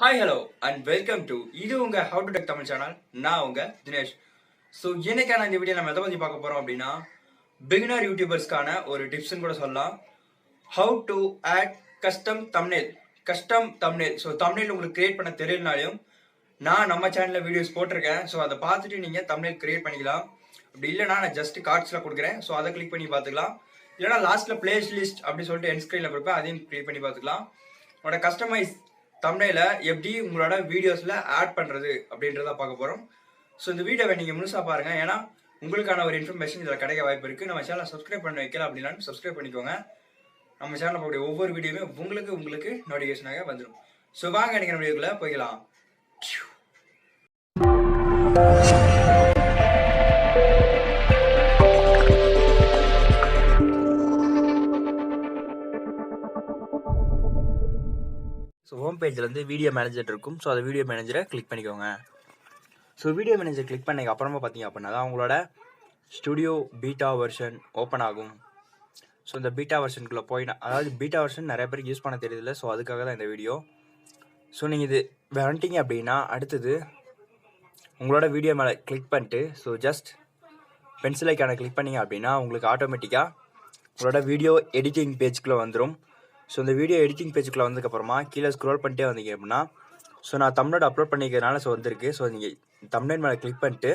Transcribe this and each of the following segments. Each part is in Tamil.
Hi hello and welcome to இது உங்க how to tech Tamil channel. நான் உங்க தினேஷ். ஸோ இன்னைக்கான இந்த வீடியோ நம்ம எதை பற்றி பார்க்க போகிறோம் அப்படின்னா பிகினர் யூடியூபர்ஸ்க்கான ஒரு டிப்ஸ்ன்னு கூட சொல்லலாம். How to add custom thumbnail. So thumbnail உங்களுக்கு கிரியேட் பண்ண தெரியலனாலையும் நான் நம்ம சேனலில் வீடியோஸ் போட்டிருக்கேன். ஸோ அதை பார்த்துட்டு நீங்கள் தம்ப்நெயில் கிரியேட் பண்ணிக்கலாம். அப்படி இல்லைனா நான் ஜஸ்ட் கார்ட்ஸில் கொடுக்குறேன். ஸோ அதை கிளிக் பண்ணி பார்த்துக்கலாம். இல்லைனா லாஸ்ட்டில் பிளேஸ் லிஸ்ட் அப்படின்னு சொல்லிட்டு என் ஸ்க்ரீனில் கொடுப்பேன், அதையும் கிளிக் பண்ணி பார்த்துக்கலாம். உங்களோட கஸ்டமைஸ் தம்ப்நெயில எப்படி உங்களோட வீடியோஸில் ஆட் பண்ணுறது அப்படின்றத பார்க்க போகிறோம். ஸோ இந்த வீடியோவை நீங்கள் முழுசாக பாருங்கள், ஏன்னா உங்களுக்கான ஒரு இன்ஃபர்மேஷன் இதில் கிடைக்க வாய்ப்பு இருக்குது. நம்ம சேனலை சப்ஸ்கிரைப் பண்ண வைக்கல அப்படின்னா சப்ஸ்கிரைப் பண்ணிக்கோங்க. நம்ம சேனலில் போகக்கூடிய ஒவ்வொரு வீடியோவுமே உங்களுக்கு நோட்டிஃபிகேஷனாக வந்துடும். ஸோ வாங்க நீங்கள் நம்ம வீடியோக்குள்ளே போய்க்கலாம். ஸோ ஹோம் பேஜில் வீடியோ மேனேஜர் இருக்கும். ஸோ அந்த வீடியோ மேனேஜரை கிளிக் பண்ணிக்கோங்க. ஸோ வீடியோ மேனேஜர் கிளிக் பண்ணி அப்புறமா பார்த்தீங்க அப்படின்னா தான் உங்களோட ஸ்டுடியோ பீட்டா வெர்ஷன் ஓப்பன் ஆகும். ஸோ இந்த பீட்டா வெர்ஷனுக்குள்ளே அதாவது பீட்டா வெர்ஷன் நிறைய பேருக்கு யூஸ் பண்ண தெரியல. ஸோ அதுக்காக தான் இந்த வீடியோ. ஸோ நீங்கள் இது வந்துட்டீங்க அப்படின்னா அடுத்தது உங்களோட வீடியோ மேலே கிளிக் பண்ணிட்டு ஸோ ஜஸ்ட் பென்சில் ஐக்கானை கிளிக் பண்ணிங்க அப்படின்னா உங்களுக்கு ஆட்டோமேட்டிக்காக உங்களோட வீடியோ எடிட்டிங் பேஜுக்குள்ளே வந்துடும். ஸோ இந்த வீடியோ எடிட்டிங் பேஜுக்குள்ளே வந்ததுக்கப்புறமா கீழே ஸ்க்ரோல் பண்ணிட்டே வந்தீங்க அப்படின்னா ஸோ நான் தம்ப்நெயில் அப்லோட் பண்ணிக்கிறதுனால ஸோ வந்திருக்கு. ஸோ நீங்கள் தம்ப்நெயில் மேலே கிளிக் பண்ணிட்டு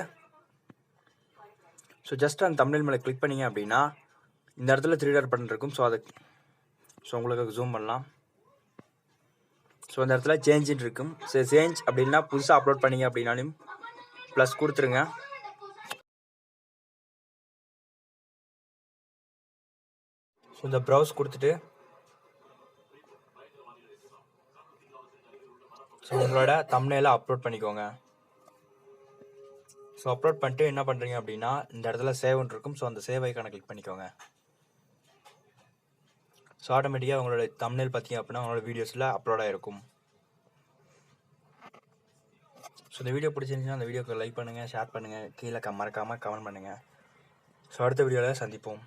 ஸோ ஜஸ்ட் அந்த தம்ப்நெயில் மேலே கிளிக் பண்ணிங்க அப்படின்னா இந்த இடத்துல 3 டாட் பட்டன் இருக்கும். ஸோ உங்களுக்கு ஜூம் பண்ணலாம். ஸோ அந்த இடத்துல சேஞ்சின்னு இருக்கும். ஸோ சேஞ்ச் அப்படின்னா புதுசாக அப்லோட் பண்ணிங்க அப்படின்னாலும் ப்ளஸ் கொடுத்துருங்க. ஸோ இந்த ப்ரௌஸ் கொடுத்துட்டு ஸோ உங்களோட தம்ப்நெயிலை அப்லோட் பண்ணிக்கோங்க. ஸோ அப்லோட் பண்ணிட்டு என்ன பண்ணுறீங்க அப்படின்னா இந்த இடத்துல சேவ்னு இருக்கும். ஸோ அந்த சேவ் ஐக்கானை கிளிக் பண்ணிக்கோங்க. ஸோ ஆட்டோமேட்டிக்காக உங்களோட தம்ப்நெயில் பார்த்தீங்க அப்படின்னா உங்களோட வீடியோஸில் அப்லோட் ஆகிருக்கும். ஸோ இந்த வீடியோ பிடிச்சிருந்துச்சுன்னா அந்த வீடியோக்கு லைக் பண்ணுங்கள், ஷேர் பண்ணுங்கள், கீழே மறக்காமல் கமெண்ட் பண்ணுங்கள். ஸோ அடுத்த வீடியோவில் சந்திப்போம்.